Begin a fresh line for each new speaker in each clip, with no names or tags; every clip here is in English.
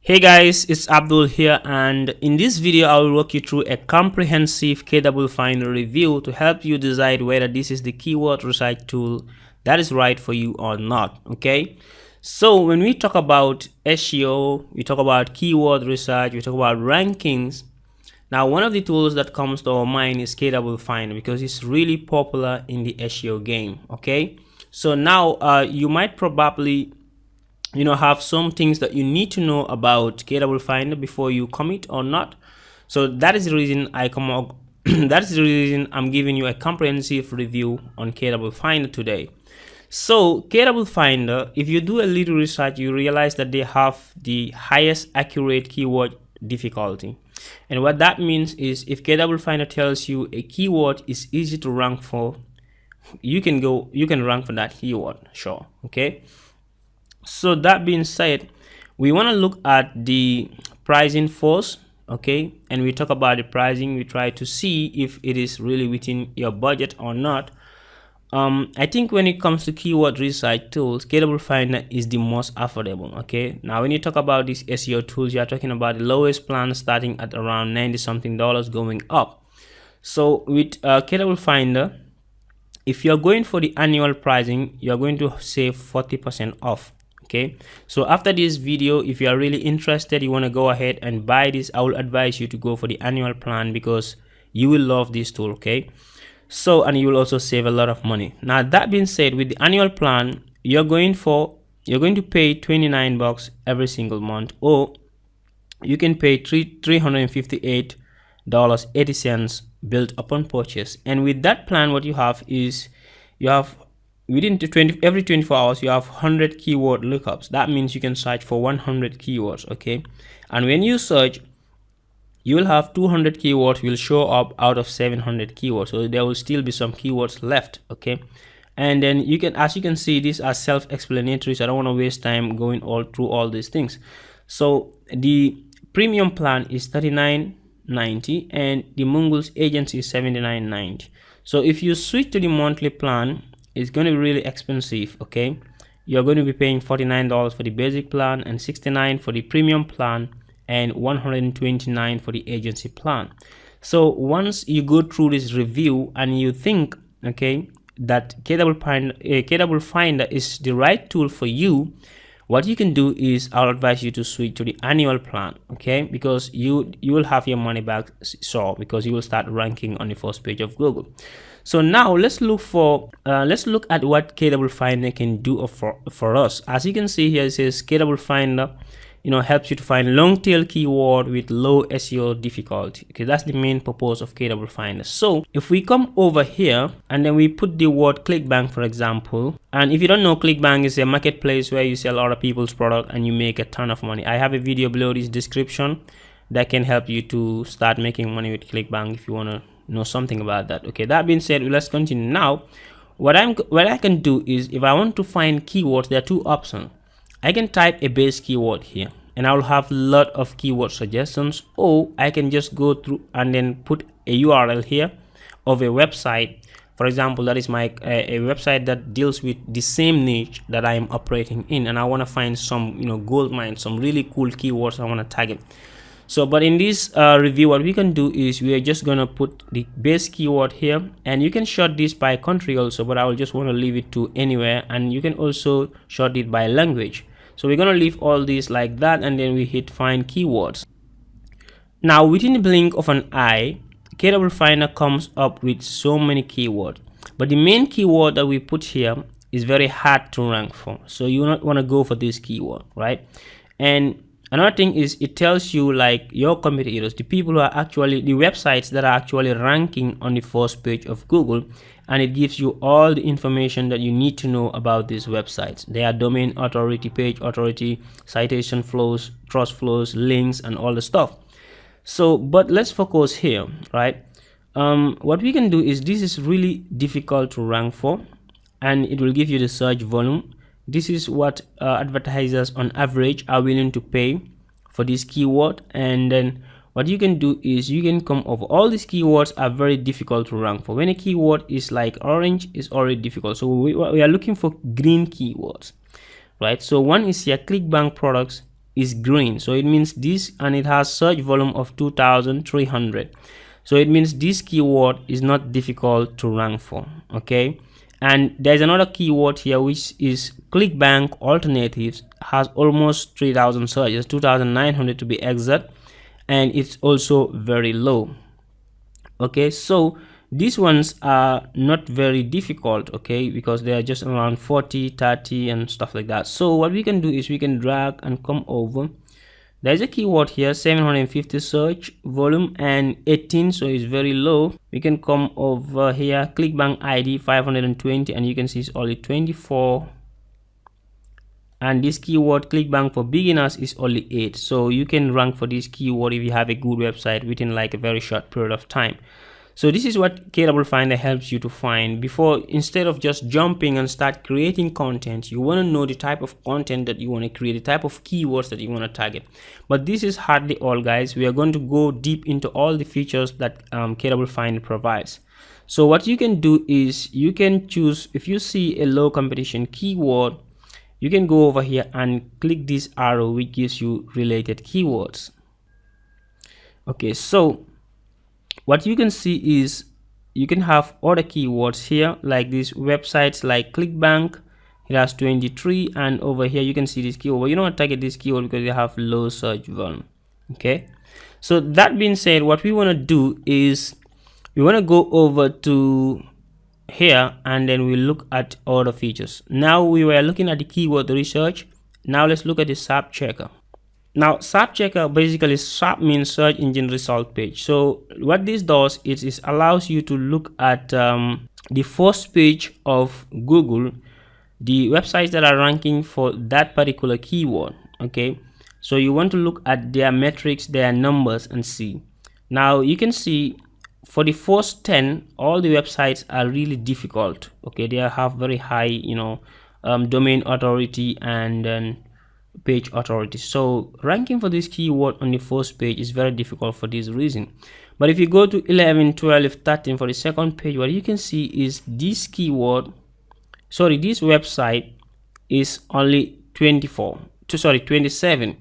Hey guys, it's Abdul here, and in this video I will walk you through a comprehensive KWfinder review to help you decide whether this is the keyword research tool that is right for you or not. Okay, so when we talk about SEO, we talk about keyword research, we talk about rankings. Now one of the tools that comes to our mind is KWfinder because it's really popular in the SEO game. Okay, so now you might probably have some things that you need to know about KWfinder before you commit or not. So that is the reason I come up that's the reason I'm giving you a comprehensive review on KWfinder today. So KWfinder, if you do a little research, you realize that they have the highest accurate keyword difficulty. And what that means is if KWfinder tells you a keyword is easy to rank for, you can rank for that keyword, sure. Okay, so that being said, we want to look at the pricing first. Okay, and we talk about the pricing. We try to see if it is really within your budget or not. I think when it comes to keyword research tools, KWfinder is the most affordable. Okay, now when you talk about these SEO tools, you are talking about the lowest plan starting at around $90 something going up. So with KWfinder, if you're going for the annual pricing, you're going to save 40% off. Okay, so after this video, if you are really interested, you want to go ahead and buy this, I will advise you to go for the annual plan because you will love this tool. Okay, so and you will also save a lot of money. Now that being said, with the annual plan, you're going to pay 29 bucks every single month, or you can pay $358.80 built upon purchase. And with that plan, what you have is within every 24 hours you have 100 keyword lookups. That means you can search for 100 keywords. Okay, and when you search, you will have 200 keywords will show up out of 700 keywords, so there will still be some keywords left. Okay, and then you can, as you can see, these are self-explanatory, so I don't want to waste time going through all these things. So the premium plan is $39.90 and the Mungle's agency is $79.90. so if you switch to the monthly plan, it's going to be really expensive. Okay, you're going to be paying $49 for the basic plan and $69 for the premium plan and $129 for the agency plan. So once you go through this review and you think, okay, that KWfinder is the right tool for you, what you can do is I'll advise you to switch to the annual plan. Okay, because you will have your money back, so because you will start ranking on the first page of Google. So now let's look at what KWfinder can do for us. As you can see here, it says KWfinder helps you to find long tail keyword with low SEO difficulty. Okay, that's the main purpose of KWfinder. So if we come over here and then we put the word ClickBank, for example, and if you don't know, ClickBank is a marketplace where you sell other people's product and you make a ton of money. I have a video below this description that can help you to start making money with ClickBank if you want to know something about that. Okay, that being said, let's continue. Now what I can do is, if I want to find keywords, there are two options. I can type a base keyword here and I will have a lot of keyword suggestions, or I can just go through and then put a URL here of a website. For example, that is my a website that deals with the same niche that I am operating in, and I want to find some gold mine, some really cool keywords I want to target. So but in this review, what we can do is we are just gonna put the base keyword here, and you can sort this by country also, but I will just want to leave it to anywhere, and you can also sort it by language. So we're gonna leave all these like that, and then we hit find keywords. Now within the blink of an eye, KWfinder comes up with so many keywords, but the main keyword that we put here is very hard to rank for, so you not want to go for this keyword, right? And another thing is, it tells you like your competitors, the people who are actually the websites that are actually ranking on the first page of Google, and it gives you all the information that you need to know about these websites. They are domain authority, page authority, citation flows, trust flows, links, and all the stuff. So but let's focus here, right? What we can do is, this is really difficult to rank for, and it will give you the search volume. This is what advertisers on average are willing to pay for this keyword. And then what you can do is you can come over all these keywords are very difficult to rank for. When a keyword is like orange, is already difficult, so we are looking for green keywords, right? So one is here, ClickBank products is green, so it means this, and it has search volume of 2300, so it means this keyword is not difficult to rank for. Okay, and there's another keyword here which is ClickBank alternatives, has almost 3000 searches, 2900 to be exact, and it's also very low. Okay, so these ones are not very difficult, okay, because they are just around 40, 30 and stuff like that. So what we can do is we can drag and come over. There's a keyword here, 750 search volume and 18, so it's very low. We can come over here, ClickBank ID 520, and you can see it's only 24. And this keyword ClickBank for beginners is only 8. So you can rank for this keyword if you have a good website within like a very short period of time. So this is what KWfinder helps you to find. Before, instead of just jumping and start creating content, you want to know the type of content that you want to create, the type of keywords that you want to target. But this is hardly all, guys. We are going to go deep into all the features that KWfinder provides. So what you can do is you can choose, if you see a low competition keyword, you can go over here and click this arrow which gives you related keywords. Okay, so what you can see is you can have other keywords here, like these websites like ClickBank. It has 23, and over here you can see this keyword. You don't want to target this keyword because they have low search volume. Okay, so that being said, what we want to do is we want to go over to here, and then we look at other features. Now we were looking at the keyword research. Now let's look at the SERP checker. Now SERP checker, basically SERP means search engine result page. So what this does is it allows you to look at the first page of Google, the websites that are ranking for that particular keyword. Okay, so you want to look at their metrics, their numbers, and see. Now you can see for the first 10, all the websites are really difficult. Okay, they have very high, domain authority and then page authority. So ranking for this keyword on the first page is very difficult for this reason. But if you go to 11, 12, 13 for the second page, what you can see is this keyword, sorry, this website is only 27.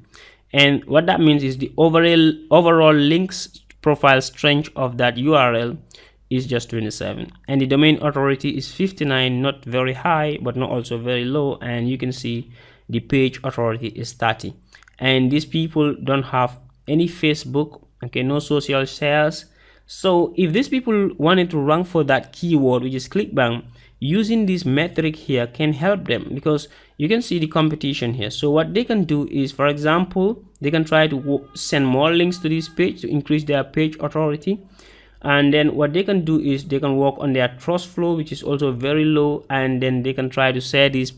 And what that means is the overall links profile strength of that URL is just 27, and the domain authority is 59, not very high but not also very low. And you can see the page authority is 30, and these people don't have any Facebook, okay, no social shares. So if these people wanted to rank for that keyword, which is ClickBank, using this metric here can help them, because you can see the competition here. So what they can do is, for example, they can try to send more links to this page to increase their page authority. And then what they can do is they can work on their trust flow, which is also very low, and then they can try to share this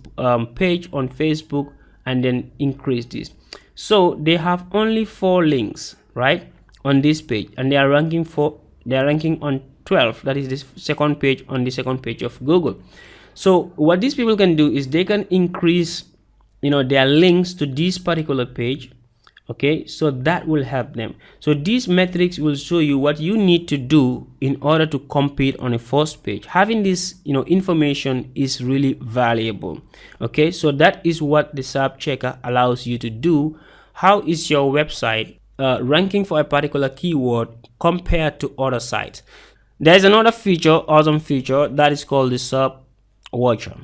page on Facebook and then increase this. So they have only 4 links right on this page, and they are ranking on 12. That is this second page, on the second page of Google. So what these people can do is they can increase their links to this particular page. Okay, so that will help them. So these metrics will show you what you need to do in order to compete on a first page. Having this information is really valuable. Okay, so that is what the SERP checker allows you to do. How is your website ranking for a particular keyword compared to other sites? There's another feature, awesome feature, that is called the SERP watcher.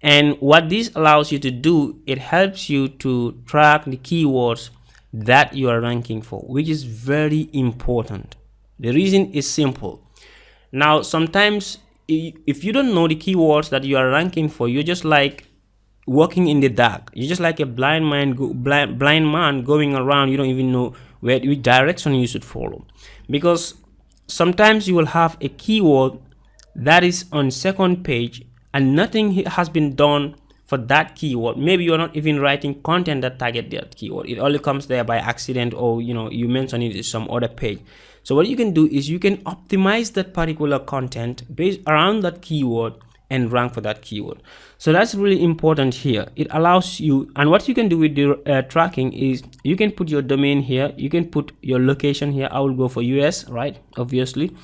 And what this allows you to do, it helps you to track the keywords that you are ranking for, which is very important. The reason is simple. Now sometimes if you don't know the keywords that you are ranking for, you're just like walking in the dark. You're just like a blind man going around. You don't even know which direction you should follow, because sometimes you will have a keyword that is on second page and nothing has been done for that keyword. Maybe you're not even writing content that target that keyword. It only comes there by accident, or you mention it in some other page. So what you can do is you can optimize that particular content based around that keyword and rank for that keyword. So that's really important here. It allows you, and what you can do with the tracking is you can put your domain here, you can put your location here. I will go for US, right, obviously,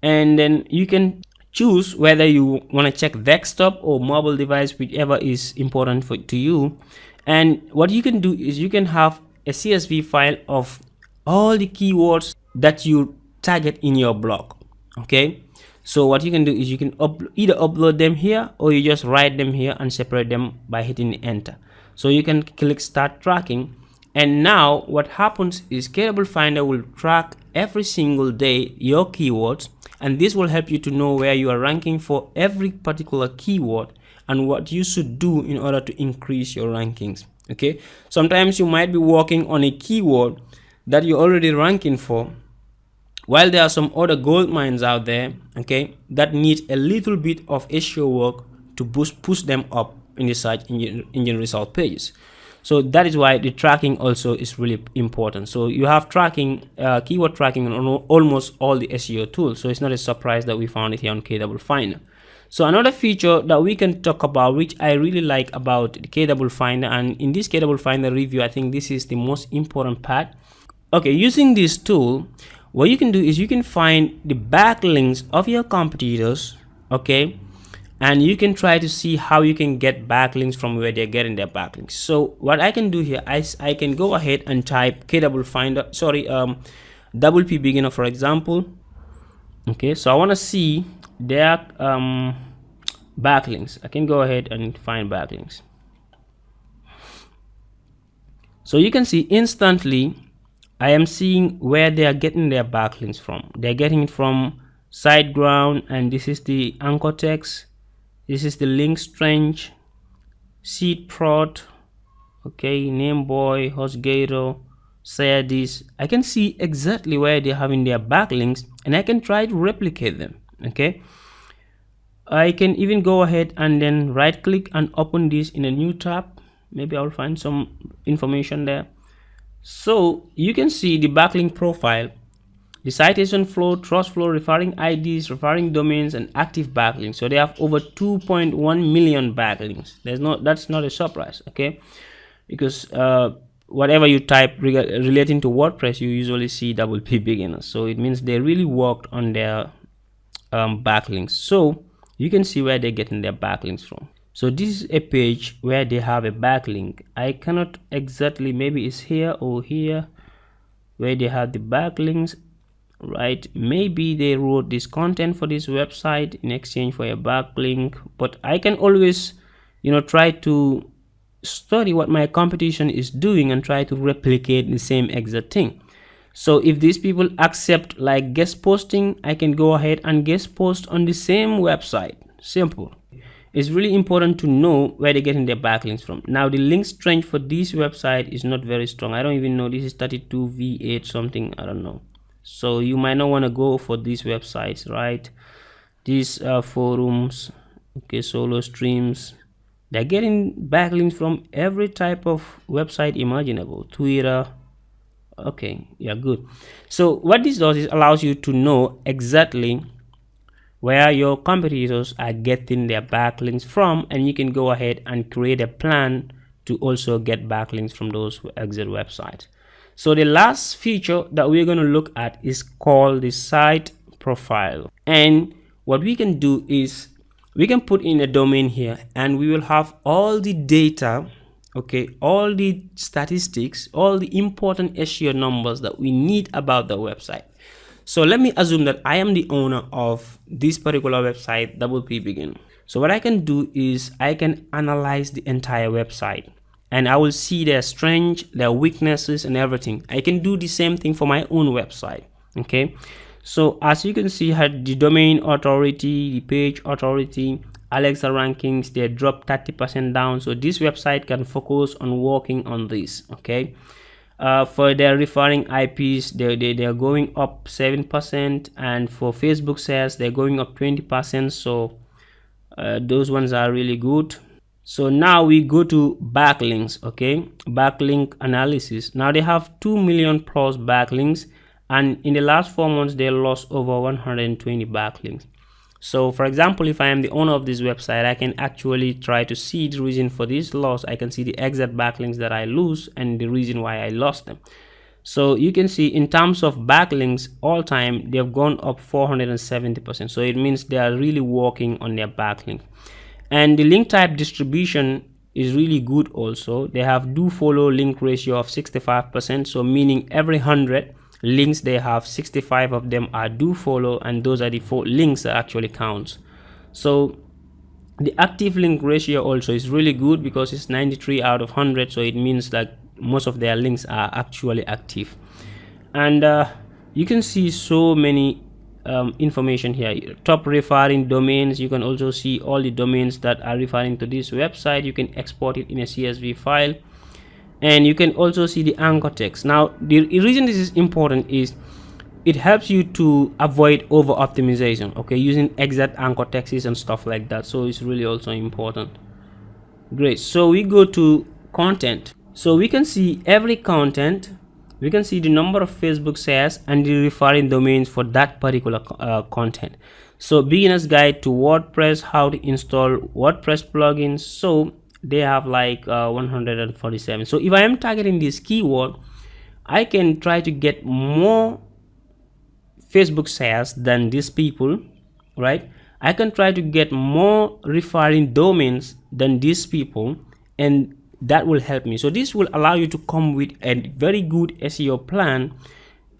and then you can choose whether you want to check desktop or mobile device, whichever is important to you. And what you can do is you can have a CSV file of all the keywords that you target in your blog. Okay, so what you can do is you can either upload them here, or you just write them here and separate them by hitting enter. So you can click start tracking, and now what happens is KWfinder will track every single day your keywords, and this will help you to know where you are ranking for every particular keyword and what you should do in order to increase your rankings. Okay, sometimes you might be working on a keyword that you're already ranking for, while there are some other gold mines out there, okay, that need a little bit of SEO work to push them up in the search engine result pages. So that is why the tracking also is really important. So you have tracking, keyword tracking on almost all the SEO tools. So it's not a surprise that we found it here on KWfinder. So another feature that we can talk about, which I really like about the KWfinder, and in this KWfinder review, I think this is the most important part. Okay, using this tool, what you can do is you can find the backlinks of your competitors, okay, and you can try to see how you can get backlinks from where they're getting their backlinks. So what I can do here is I can go ahead and type KWfinder, sorry, WP Beginner, for example. Okay, so I want to see their backlinks. I can go ahead and find backlinks. So you can see instantly I am seeing where they are getting their backlinks from. They're getting it from SiteGround, and this is the anchor text. This is the link strength, SeedProd, okay, Nameboy, HostGator, share this. I can see exactly where they're having their backlinks, and I can try to replicate them. Okay, I can even go ahead and then right click and open this in a new tab. Maybe I'll find some information there. So you can see the backlink profile, the citation flow, trust flow, referring IDs, referring domains, and active backlinks. So they have over 2.1 million backlinks. That's not a surprise, okay, because whatever you type relating to WordPress, you usually see WP Beginners. So it means they really worked on their backlinks. So you can see where they're getting their backlinks from. So this is a page where they have a backlink. I cannot exactly, maybe it's here or here where they have the backlinks, right? Maybe they wrote this content for this website in exchange for a backlink, but I can always, try to study what my competition is doing and try to replicate the same exact thing. So if these people accept like guest posting, I can go ahead and guest post on the same website. Simple. It's really important to know where they're getting their backlinks from. Now the link strength for this website is not very strong. I don't even know, this is 32 v8 something, I don't know. So you might not want to go for these websites, right? These forums, okay, solo streams, they're getting backlinks from every type of website imaginable. Twitter, okay, yeah, good. So what this does is allows you to know exactly where your competitors are getting their backlinks from, and you can go ahead and create a plan to also get backlinks from those exit websites. So the last feature that we're going to look at is called the site profile, and what we can do is we can put in a domain here, and we will have all the data, okay, all the statistics, all the important SEO numbers that we need about the website. So let me assume that I am the owner of this particular website, WP Begin. So what I can do is I can analyze the entire website, and I will see their strengths, their weaknesses, and everything. I can do the same thing for my own website. Okay, so as you can see here, the domain authority, the page authority, Alexa rankings, they dropped 30% down. So this website can focus on working on this. Okay, for their referring IPs, they are going up 7%, and for Facebook sales, they're going up 20%. So those ones are really good. So now we go to backlinks. Okay, backlink analysis. Now they have 2 million plus backlinks, and in the last 4 months they lost over 120 backlinks. So for example, if I am the owner of this website, I can actually try to see the reason for this loss. I can see the exact backlinks that I lose and the reason why I lost them. So you can see in terms of backlinks all time, they've gone up 470%. So it means they are really working on their backlink. And the link type distribution is really good also. They have do follow link ratio of 65%, so meaning every 100 links they have 65 of them are do follow, and those are the 4 links that actually counts. So the active link ratio also is really good because it's 93 out of 100, so it means that most of their links are actually active. And you can see so many information here. Top referring domains, you can also see all the domains that are referring to this website. You can export it in a CSV file, and you can also see the anchor text. Now the reason this is important is it helps you to avoid over optimization, okay, using exact anchor texts and stuff like that. So it's really also important. Great. So we go to content, so we can see every content. We can see the number of Facebook shares and the referring domains for that particular content. So beginner's guide to WordPress, how to install WordPress plugins. So they have like 147. So if I am targeting this keyword, I can try to get more Facebook shares than these people, right? I can try to get more referring domains than these people, and that will help me. So this will allow you to come with a very good SEO plan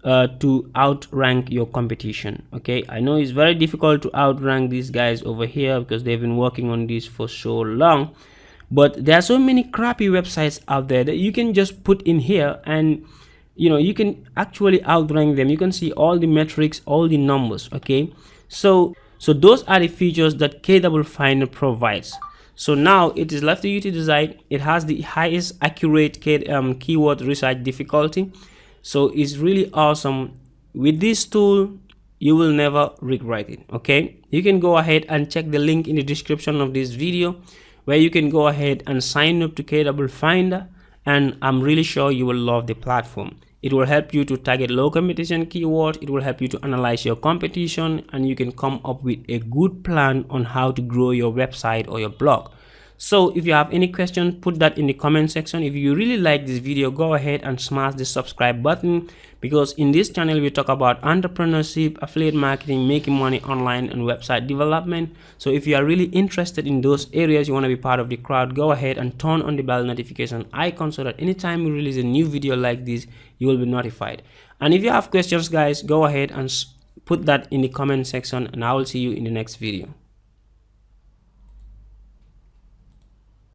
to outrank your competition. Okay, I know it's very difficult to outrank these guys over here because they've been working on this for so long, but there are so many crappy websites out there that you can just put in here, and you can actually outrank them. You can see all the metrics, all the numbers. Okay, so those are the features that KWfinder provides. So now it is left to you to decide. It has the highest accurate keyword research difficulty, so it's really awesome. With this tool you will never regret it. Okay, you can go ahead and check the link in the description of this video where you can go ahead and sign up to KWfinder, and I'm really sure you will love the platform. It will help you to target low competition keywords. It will help you to analyze your competition, and you can come up with a good plan on how to grow your website or your blog. So if you have any questions, put that in the comment section. If you really like this video, go ahead and smash the subscribe button, because in this channel we talk about entrepreneurship, affiliate marketing, making money online, and website development. So if you are really interested in those areas, you want to be part of the crowd, go ahead and turn on the bell notification icon so that anytime we release a new video like this, you will be notified. And if you have questions, guys, go ahead and put that in the comment section, and I will see you in the next video.